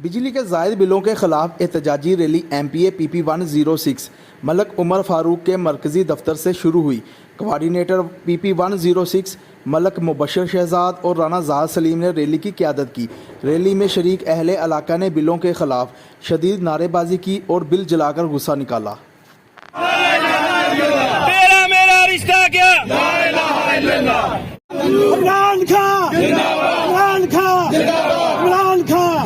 बिजली के जायद बिलों के खिलाफ एहतजाजी rally MPA PP 106 Malik Umar Farooq के मरकज़ी दफ्तर से शुरू हुई। कोआर्डिनेटर PP 106 मलक मुबशर शहजाद और राना ज़ाहद सलीम ने रैली की क़यादत की। रैली में शरीक अहले इलाका ने बिलों के खिलाफ शदीद नारेबाजी की और बिल जलाकर गुस्सा निकाला। तेरा मेरा रिश्ता क्या? इमरान खान इमरान खान इमरान खान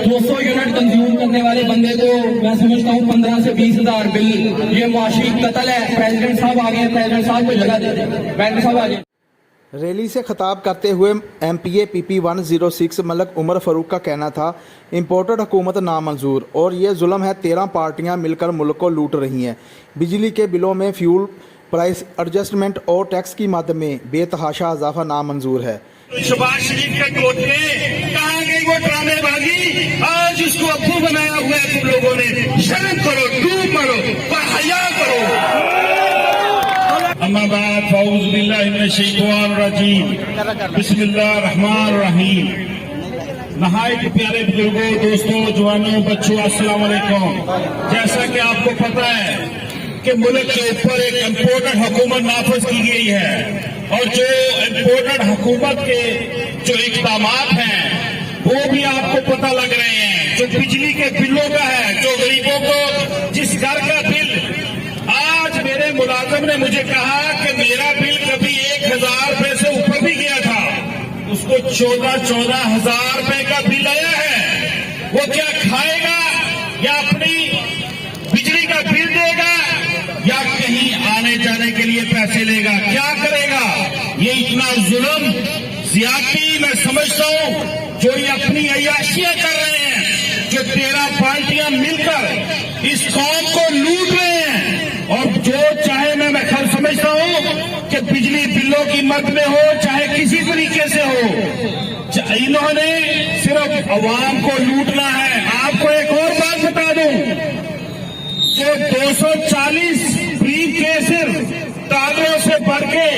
200 यूनिट कंज्यूम करने वाले बंदे को मैं समझता हूँ 15 से 20 हजार बिल, ये मुआशी कत्ल है। प्रेसिडेंट साहब आ गए, प्रेसिडेंट साहब को जगह दे दें, प्रेसिडेंट साहब आ गए। रैली से खिताब करते हुए MPA PP 106 मलक उमर फारूक का कहना था, इम्पोर्टेड हुकूमत नामंजूर और ये जुल्म है। 13 पार्टियां मिलकर मुल्क को लूट रही हैं। बिजली के बिलों में फ्यूल प्राइस एडजस्टमेंट और टैक्स की मद में बेतहाशा इजाफा नामंजूर है। शहबाज शरीफ के टोटके कहाँ गई वो ड्रामेबाजी? आज उसको अब्बू बनाया हुआ है तुम लोगों ने। शर्म करो, डूब मरो, हया करो। अम्मा बाद फौज बिल्लाहि मिनश शैतानिर रजीम, बिस्मिल्लाहिर रहमानिर रहीम। नहायत प्यारे बुजुर्गों, दोस्तों, जवानों, बच्चों, अस्सलाम वालेकुम। जैसा कि आपको पता है कि मुल्क के ऊपर एक इम्पोर्टेड हुकूमत नाफिज की गई है और जो इम्पोर्टेड हुकूमत के जो इक़दामात हैं वो भी आपको पता लग रहे हैं। जो बिजली के बिलों का है, जो गरीबों को जिस घर का बिल, आज मेरे मुलाजिम ने मुझे कहा कि मेरा बिल कभी 1000 रुपए से ऊपर भी गया था, उसको 14 हजार रुपए का बिल आया है। वो क्या खाएगा या अपनी बिजली का बिल देगा या कहीं आने जाने के लिए पैसे लेगा? क्या करेगा? ये इतना जुल्म, ज्यादती मैं समझता हूँ जो ये अपनी अय्याशियां कर रहे हैं, जो 13 पार्टियां मिलकर इस कौम को लूट रहे हैं। और जो चाहे मैं खैर समझता हूँ कि बिजली बिलों की मद में हो चाहे किसी तरीके से हो, इन्होंने सिर्फ अवाम को लूटना है। आपको एक और बात बता दूं, जो 240 ब्रीफ केसेस डॉलरों से बढ़ के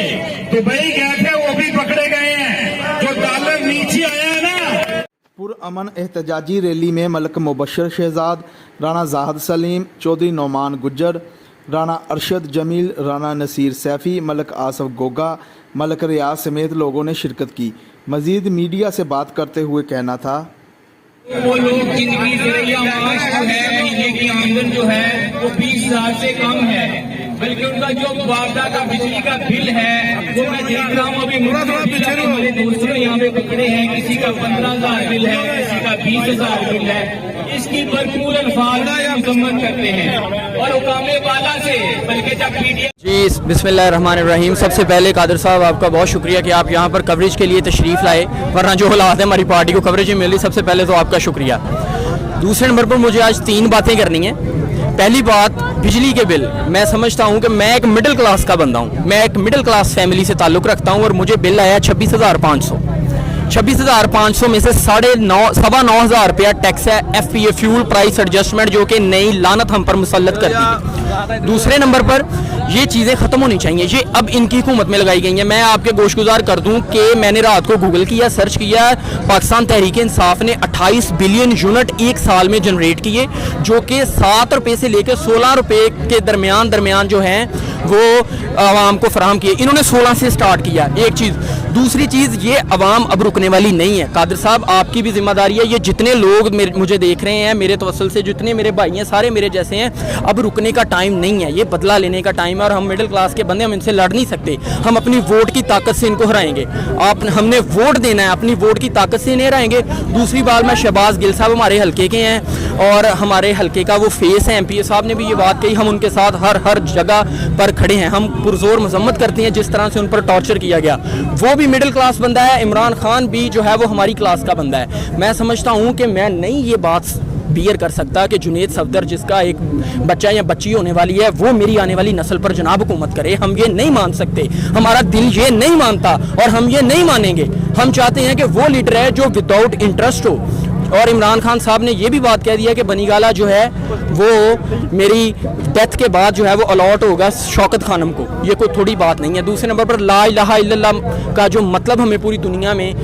दुबई गए थे वो भी पकड़े गए हैं। जो डॉलर नीचे आया है ना। पुरअमन एहतजाजी रैली में मलक मुबशर शहजाद, राना ज़ाहद सलीम, चौधरी नौमान गुज्जर, राना अरशद जमील, राना नसीर सैफ़ी, मलक आसफ गोगा, मलक रियाज समेत लोगों ने शिरकत की। मजीद मीडिया से बात करते हुए कहना था, वो लोग जिनकी ज़रिया माश जो है, महीने की आमदन जो है वो 20,000 से कम है, बल्कि उनका जो वापदा का बिजली का बिल है वो मैं देख रहा हूँ अभी मेरे दोस्तों यहाँ पे पकड़े हैं, किसी का 15,000 बिल है, किसी का 20,000 बिल है। इसकी भरपूर अल्फाज मजम्मत करते हैं और हुकामे वाला से, बल्कि जब जी बिस्मिल्लाहिर्रहमानिर्रहीम। सबसे पहले कादर साहब आपका बहुत शुक्रिया कि आप यहाँ पर कवरेज के लिए तशरीफ़ लाए, वरना जो हालात है हमारी पार्टी को कवरेज नहीं मिली। सबसे पहले तो आपका शुक्रिया। दूसरे नंबर पर मुझे आज 3 बातें करनी हैं। पहली बात, बिजली के बिल। मैं समझता हूँ कि मैं एक मिडिल क्लास का बंदा हूँ, मैं एक मिडिल क्लास फैमिली से ताल्लुक़ रखता हूँ और मुझे बिल आया 26,500 में से 9,500 रुपया टैक्स है, FPA फ्यूल प्राइस एडजस्टमेंट, जो कि नई लानत हम पर मुसल्लत कर दी है। दूसरे नंबर पर ये चीज़ें ख़त्म होनी चाहिए, ये अब इनकी हुकूमत में लगाई गई हैं। मैं आपके गोशगुजार कर दूं कि मैंने रात को गूगल किया, सर्च किया, पाकिस्तान तहरीक इंसाफ ने 28 बिलियन यूनिट एक साल में जनरेट किए, जो कि 7 रुपये से लेकर 16 रुपये के दरमियान जो हैं वो आवाम को फराहम किए। इन्होंने 16 से स्टार्ट किया, एक चीज़। दूसरी चीज़, ये आवाम अब रुकने वाली नहीं है। कादर साहब आपकी भी जिम्मेदारी है, ये जितने लोग मुझे देख रहे हैं, मेरे तवस्सुल से जितने मेरे भाई हैं, सारे मेरे जैसे हैं। अब रुकने का टाइम नहीं है, ये बदला लेने का टाइम है। और हम मिडिल क्लास के बंदे, हम इनसे लड़ नहीं सकते। हम अपनी वोट की ताकत से इनको हराएंगे। हमने वोट देना है, अपनी वोट की ताकत से नहीं हराएंगे। दूसरी बात, मैं शहबाज गिल साहब हमारे हल्के के हैं और हमारे हल्के का वो फेस है। MPA साहब ने भी ये बात कही, हम उनके साथ हर जगह पर खड़े हैं। हम पुरजोर मजम्मत करते हैं जिस तरह से उन पर टॉर्चर किया गया। वो भी मिडिल क्लास बंदा है, इमरान खान भी जो है वो हमारी क्लास का बंदा है। मैं समझता हूँ कि मैं नहीं ये बात बियर कर सकता कि जुनेद सफदर, जिसका एक बच्चा या बच्ची होने वाली है, वो मेरी आने वाली नस्ल पर जनाब हुकूमत करे। हम ये नहीं मान सकते, हमारा दिल ये नहीं मानता और हम ये नहीं मानेंगे। हम चाहते हैं कि वो लीडर है जो विदाउट इंटरेस्ट हो। और इमरान खान साहब ने ये भी बात कह दिया कि बनीगाला जो है वो मेरी डेथ के बाद जो है वो अलॉट होगा शौकत खानम को। ये कोई थोड़ी बात नहीं है। दूसरे नंबर पर ला इलाहा इल्लल्लाह का जो मतलब हमें पूरी दुनिया में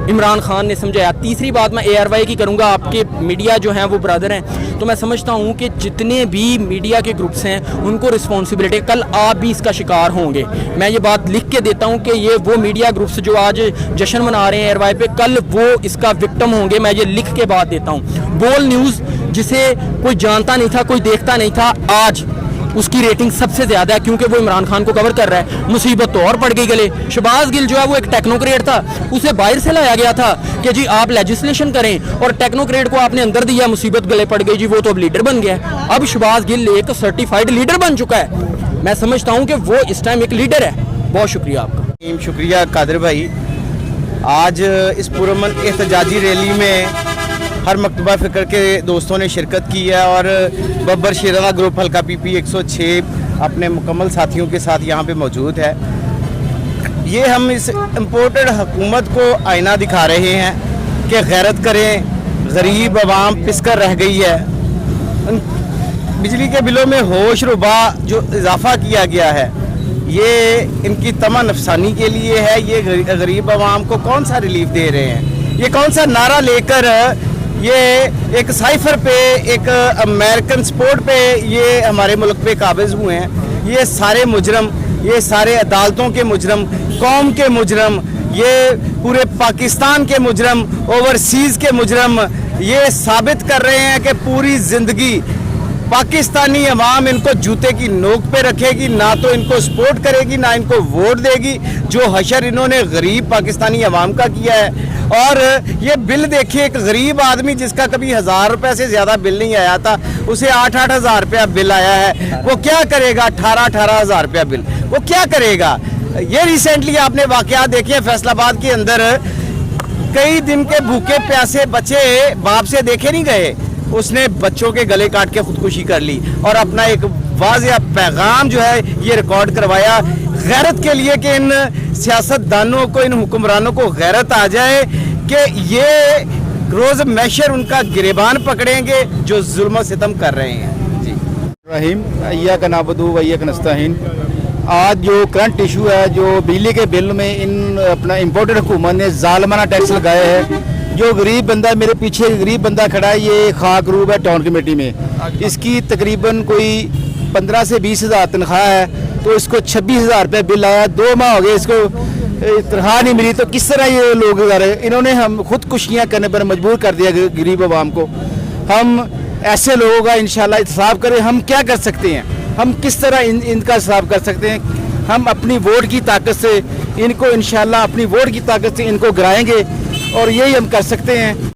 इमरान खान ने समझाया। तीसरी बात मैं ARY की करूंगा, आपके मीडिया जो हैं वो ब्रदर हैं, तो मैं समझता हूं कि जितने भी मीडिया के ग्रुप्स हैं उनको रिस्पॉन्सिबिलिटी, कल आप भी इसका शिकार होंगे। मैं ये बात लिख के देता हूं कि ये वो मीडिया ग्रुप्स जो आज जश्न मना रहे हैं ARY पे, कल वो इसका विक्टिम होंगे। मैं ये लिख के बात देता हूं। बोल न्यूज़ जिसे कोई जानता नहीं था, कोई देखता नहीं था, आज उसकी रेटिंग सबसे ज़्यादा है क्योंकि वो इमरान खान को कवर कर रहा है। मुसीबत तो और पड़ गई गले। शहबाज गिल जो है वो एक टेक्नोक्रेट था, उसे बाहर से लाया गया था कि जी आप लेजिस्लेशन करें, और टेक्नोक्रेट को आपने अंदर दिया, मुसीबत गले पड़ गई जी, वो तो अब लीडर बन गया है। अब शहबाज गिल एक सर्टिफाइड लीडर बन चुका है। मैं समझता हूँ कि वो इस टाइम एक लीडर है। बहुत शुक्रिया आपका। शुक्रिया कादिर भाई। आज इस पुरअमन एहतजाजी रैली में हर मकतबा फ़िक्र के दोस्तों ने शिरकत की है और बब्बर शेराना ग्रुप हल्का PP 106 अपने मुकम्मल साथियों के साथ यहाँ पे मौजूद है। ये हम इस इम्पोर्टेड हुकूमत को आईना दिखा रहे हैं कि गैरत करें, गरीब आवाम पिसकर रह गई है। बिजली के बिलों में होश रुबा जो इजाफा किया गया है, ये इनकी तमा नफसानी के लिए है। ये गरीब आवाम को कौन सा रिलीफ दे रहे हैं? ये कौन सा नारा लेकर ये एक साइफर पे, एक अमेरिकन स्पोर्ट पे ये हमारे मुल्क पे काबिज हुए हैं? ये सारे मुजरम, ये सारे अदालतों के मुजरम, कौम के मुजरम, ये पूरे पाकिस्तान के मुजरम, ओवरसीज़ के मुजरम, ये साबित कर रहे हैं कि पूरी ज़िंदगी पाकिस्तानी अवाम इनको जूते की नोक पे रखेगी, ना तो इनको सपोर्ट करेगी, ना इनको वोट देगी। जो हशर इन्होंने गरीब पाकिस्तानी अवाम का किया है। और ये बिल देखिए, एक गरीब आदमी जिसका कभी 1000 रुपये से ज़्यादा बिल नहीं आया था, उसे 8-8 हज़ार रुपया बिल आया है। वो क्या करेगा? 18-18 हज़ार रुपया बिल वो क्या करेगा? ये रिसेंटली आपने वाक़यात देखे फैसलाबाद के अंदर, कई दिन के भूखे प्यासे बच्चे बाप से देखे नहीं गए, उसने बच्चों के गले काट के खुदकुशी कर ली और अपना एक वाज़ेह पैगाम जो है ये रिकॉर्ड करवाया गैरत के लिए कि इन सियासतदानों को, इन हुक्मरानों को गैरत आ जाए कि ये रोज़ मैशर उनका गिरेबान पकड़ेंगे जो जुल्म सितम कर रहे हैं। जी रहीम या का नाबदू वैया का नस्ताहीन। आज जो करंट इशू है, जो बिजली के बिल में इन अपना इम्पोर्टेड हुकूमत ने जालमाना टैक्स लगाया है। जो गरीब बंदा, मेरे पीछे गरीब बंदा खड़ा है, ये खाक रूब है टाउन कमेटी में, इसकी तकरीबन कोई 15 से 20 हज़ार तनख्वाह है, तो इसको 26 हज़ार रुपये बिल आया। 2 माह हो गए इसको तनख्वाह नहीं मिली, तो किस तरह ये लोग गुजारे? इन्होंने हम खुदकुशियाँ करने पर मजबूर कर दिया गरीब आवाम को। हम ऐसे लोगों का इंशाल्लाह इंतसाब करें। हम क्या कर सकते हैं? हम किस तरह इनका इंतसाब कर सकते हैं? हम अपनी वोट की ताकत से इनको इंशाल्लाह अपनी वोट की ताकत से इनको गिराएंगे और यही हम कर सकते हैं।